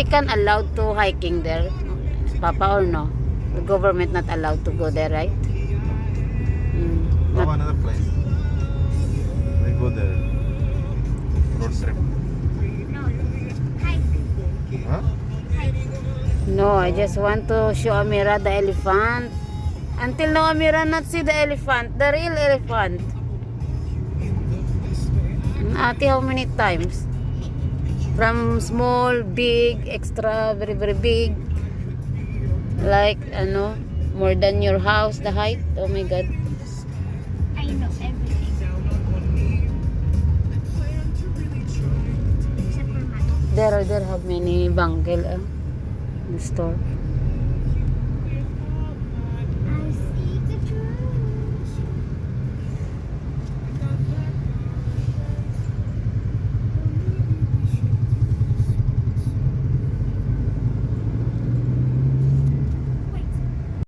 American allowed to hiking there, Papa, or no? The government not allowed to go there, right? Go another place. We go there. Road trip. Huh? No, I just want to show Amira the elephant. Until now, Amira not see the elephant, the real elephant. Ate, how many times? From small, big, extra, very, very big. Like, more than your house, the height. Oh my God. I know everything. Except for money. There have many bangle in the store.